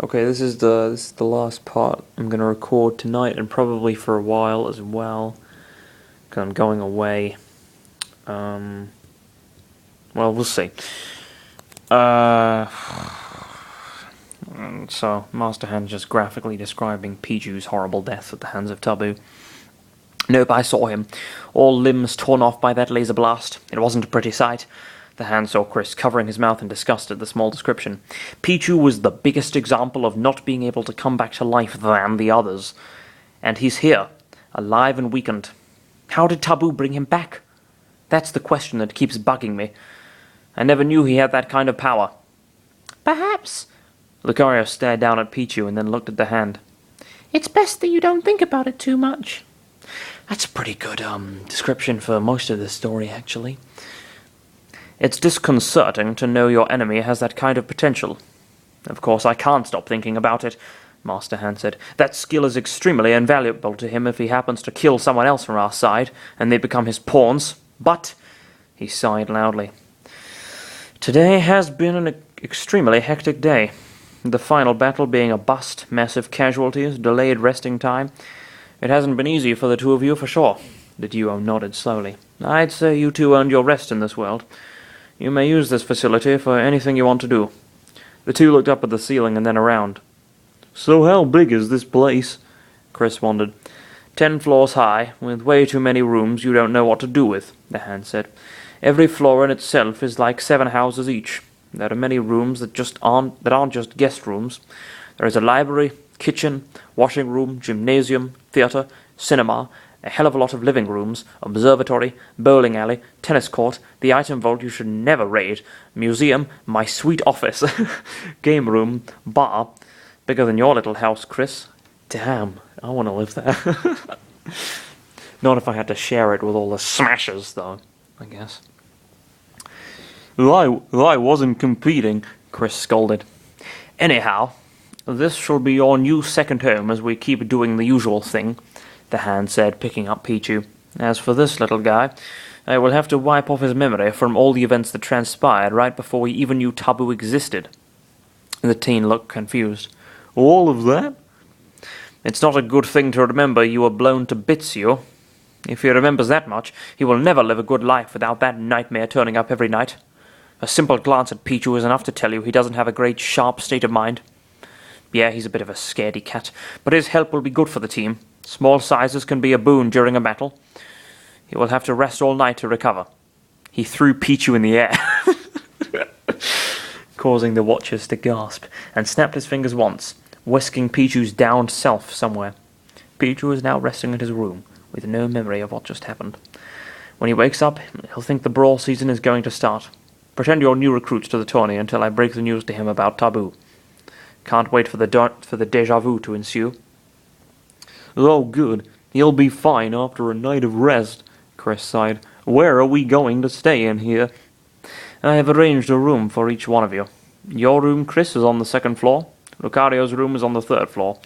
Okay, this is the last part I'm gonna record tonight and probably for a while as well. 'Cause I'm going away. Well, we'll see. So Master Hand just graphically describing Pichu's horrible death at the hands of Taboo. Nope, I saw him. All limbs torn off by that laser blast. It wasn't a pretty sight. The Hand saw Chris covering his mouth in disgust at the small description. Pichu was the biggest example of not being able to come back to life than the others. And he's here, alive and weakened. How did Taboo bring him back? That's the question that keeps bugging me. I never knew he had that kind of power. Perhaps. Lucario stared down at Pichu and then looked at the Hand. It's best that you don't think about it too much. That's a pretty good, description for most of the story, actually. It's disconcerting to know your enemy has that kind of potential. Of course, I can't stop thinking about it, Master Hand said. That skill is extremely invaluable to him if he happens to kill someone else from our side, and they become his pawns. But, he sighed loudly, today has been an extremely hectic day. The final battle being a bust, massive casualties, delayed resting time. It hasn't been easy for the two of you for sure. The duo nodded slowly. I'd say you two earned your rest in this world. You may use this facility for anything you want to do. The two looked up at the ceiling and then around. So how big is this place? Chris wondered. 10 floors high, with way too many rooms you don't know what to do with, the Hand said. Every floor in itself is like 7 houses each. There are many rooms that aren't just guest rooms. There is a library, kitchen, washing room, gymnasium, theatre, cinema, a hell of a lot of living rooms, observatory, bowling alley, tennis court, the item vault you should never raid, museum, my sweet office, game room, bar. Bigger than your little house, Chris. Damn, I want to live there. Not if I had to share it with all the smashers, though, I guess. I wasn't competing, Chris scolded. Anyhow, this shall be your new second home as we keep doing the usual thing, the Hand said, picking up Pichu. As for this little guy, I will have to wipe off his memory from all the events that transpired right before we even knew Taboo existed. The teen looked confused. All of that? It's not a good thing to remember you were blown to bits, you. If he remembers that much, he will never live a good life without that nightmare turning up every night. A simple glance at Pichu is enough to tell you he doesn't have a great sharp state of mind. Yeah, he's a bit of a scaredy cat, but his help will be good for the team. Small sizes can be a boon during a battle. He will have to rest all night to recover. He threw Pichu in the air, causing the watchers to gasp, and snapped his fingers once, whisking Pichu's downed self somewhere. Pichu is now resting in his room, with no memory of what just happened. When he wakes up, he'll think the brawl season is going to start. Pretend you're new recruits to the tourney until I break the news to him about Taboo. Can't wait for the déjà vu to ensue. Oh, good. He'll be fine after a night of rest, Chris sighed. Where are we going to stay in here? I have arranged a room for each one of you. Your room, Chris, is on the 2nd floor. Lucario's room is on the 3rd floor.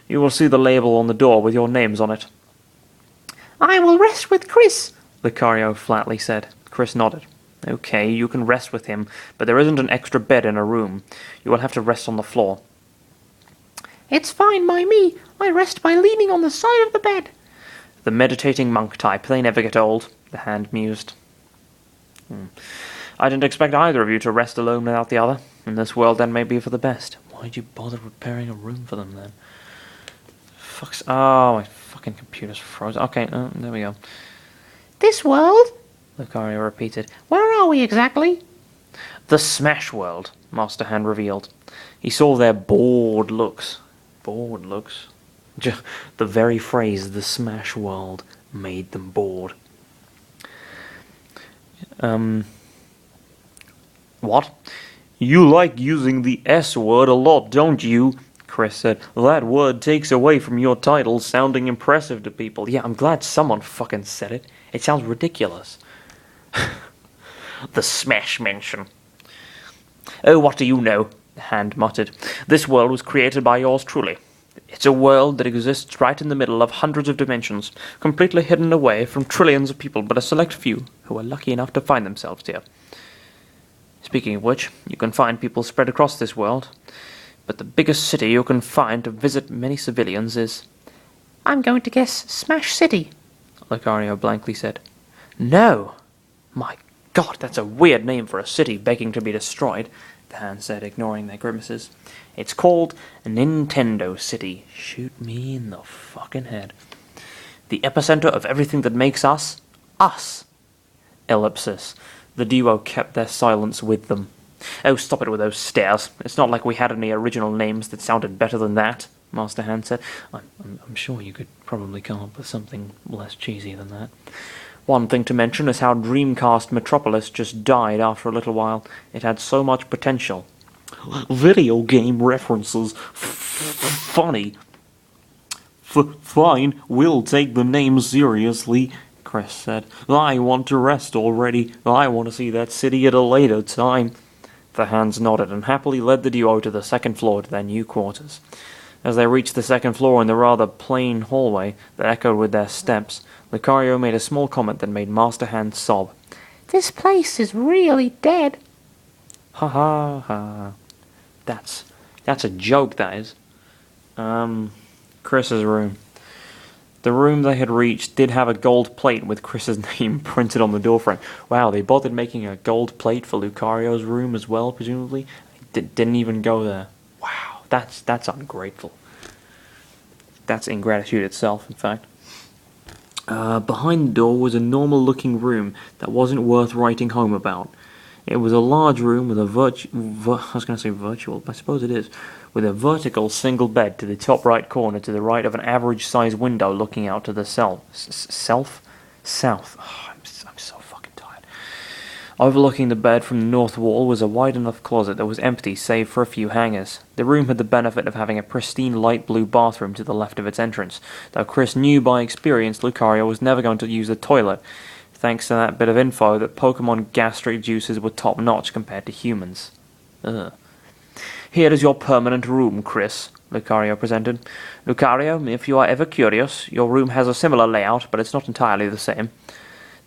You will see the label on the door with your names on it. I will rest with Chris, Lucario flatly said. Chris nodded. Okay, you can rest with him, but there isn't an extra bed in a room. You will have to rest on the floor. It's fine by me. I rest by leaning on the side of the bed. The meditating monk type, they never get old, the Hand mused. I didn't expect either of you to rest alone without the other. In this world, that may be for the best. Why'd you bother preparing a room for them, then? Oh, my fucking computer's frozen. Okay, there we go. This world? Lucario repeated. Where are we exactly? The Smash World, Master Hand revealed. He saw their bored looks. Bored looks? The very phrase, the Smash World, made them bored. What? You like using the S word a lot, don't you? Chris said. That word takes away from your title sounding impressive to people. Yeah, I'm glad someone fucking said it. It sounds ridiculous. The Smash Mansion. Oh, what do you know? Hand muttered. This world was created by yours truly. It's a world that exists right in the middle of hundreds of dimensions, completely hidden away from trillions of people, but a select few who are lucky enough to find themselves here. Speaking of which, you can find people spread across this world. but the biggest city you can find to visit many civilians is... I'm going to guess Smash City. Lucario blankly said. No! My God, that's a weird name for a city begging to be destroyed, the hand said, ignoring their grimaces. It's called Nintendo City. Shoot me in the fucking head. The epicenter of everything that makes us, us. Ellipsis. The duo kept their silence with them. Oh, stop it with those stares. It's not like we had any original names that sounded better than that, Master Hand said. I'm sure you could probably come up with something less cheesy than that. One thing to mention is how Dreamcast Metropolis just died after a little while. It had so much potential. Video game references. Funny. Fine, we'll take the name seriously, Chris said. I want to rest already. I want to see that city at a later time. The hands nodded and happily led the duo to the second floor to their new quarters. As they reached the second floor in the rather plain hallway that echoed with their steps, Lucario made a small comment that made Master Hand sob. This place is really dead. Ha ha ha. That's a joke, that is. Chris's room. The room they had reached did have a gold plate with Chris's name printed on the doorframe. Wow, they bothered making a gold plate for Lucario's room as well, presumably. Didn't even go there. Wow, that's ungrateful. That's ingratitude itself, in fact. Behind the door was a normal-looking room that wasn't worth writing home about. It was a large room with a I was going to say virtual, but I suppose it is, with a vertical single bed to the top right corner to the right of an average-sized window looking out to the south. Oh, I'm so fucking tired. Overlooking the bed from the north wall was a wide enough closet that was empty save for a few hangers. The room had the benefit of having a pristine light blue bathroom to the left of its entrance, though Chris knew by experience Lucario was never going to use the toilet, thanks to that bit of info that Pokémon gastric juices were top-notch compared to humans. Ugh. Here is your permanent room, Chris, Lucario presented. Lucario, if you are ever curious, your room has a similar layout, but it's not entirely the same.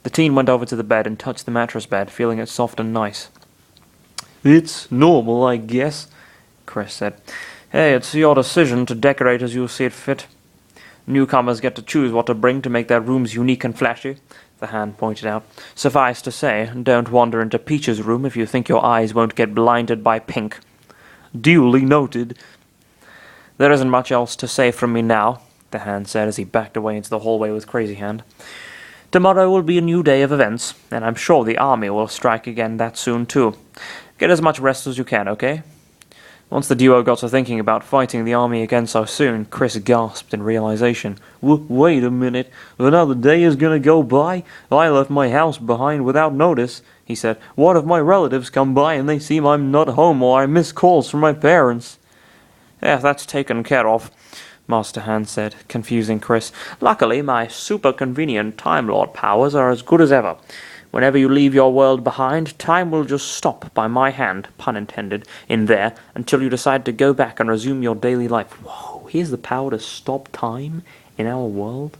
The teen went over to the bed and touched the mattress bed, feeling it soft and nice. It's normal, I guess, Chris said. Hey, it's your decision to decorate as you see it fit. Newcomers get to choose what to bring to make their rooms unique and flashy, the hand pointed out. Suffice to say, don't wander into Peach's room if you think your eyes won't get blinded by pink. Duly noted. There isn't much else to say from me now, the hand said as he backed away into the hallway with Crazy Hand. Tomorrow will be a new day of events, and I'm sure the army will strike again that soon too. Get as much rest as you can, okay? Once the duo got to thinking about fighting the army again so soon, Chris gasped in realization. Wait a minute, another day is gonna go by? I left my house behind without notice, he said. What if my relatives come by and they see I'm not home or I miss calls from my parents? Yeah, that's taken care of, Master Hand said, confusing Chris. Luckily, my super convenient Time Lord powers are as good as ever. Whenever you leave your world behind, time will just stop by my hand, pun intended, in there, until you decide to go back and resume your daily life. Whoa, he has the power to stop time in our world?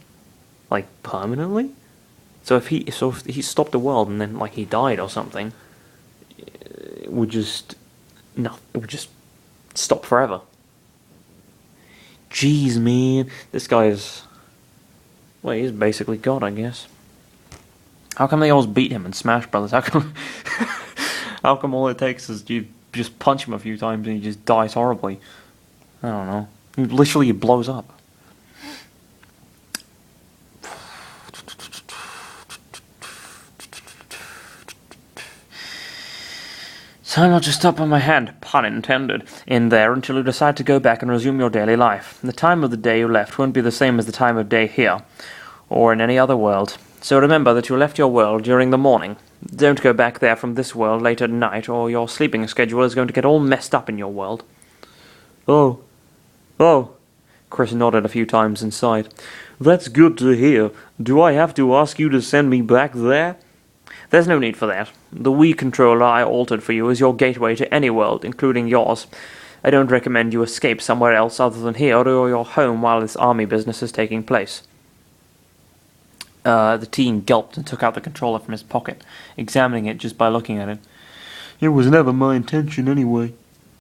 Like, permanently? So if he stopped the world and then, like, he died or something, it would just stop forever. Jeez, man, this guy is... well, he's basically God, I guess. How come they always beat him in Smash Brothers? How come all it takes is you just punch him a few times and he just dies horribly? I don't know. Literally, he blows up. Time will just stop on my hand, pun intended, in there until you decide to go back and resume your daily life. The time of the day you left won't be the same as the time of day here, or in any other world. So remember that you left your world during the morning. Don't go back there from this world late at night, or your sleeping schedule is going to get all messed up in your world. Oh. Chris nodded a few times and sighed. That's good to hear. Do I have to ask you to send me back there? There's no need for that. The Wii controller I altered for you is your gateway to any world, including yours. I don't recommend you escape somewhere else other than here or your home while this army business is taking place. The teen gulped and took out the controller from his pocket, examining it just by looking at it. It was never my intention anyway.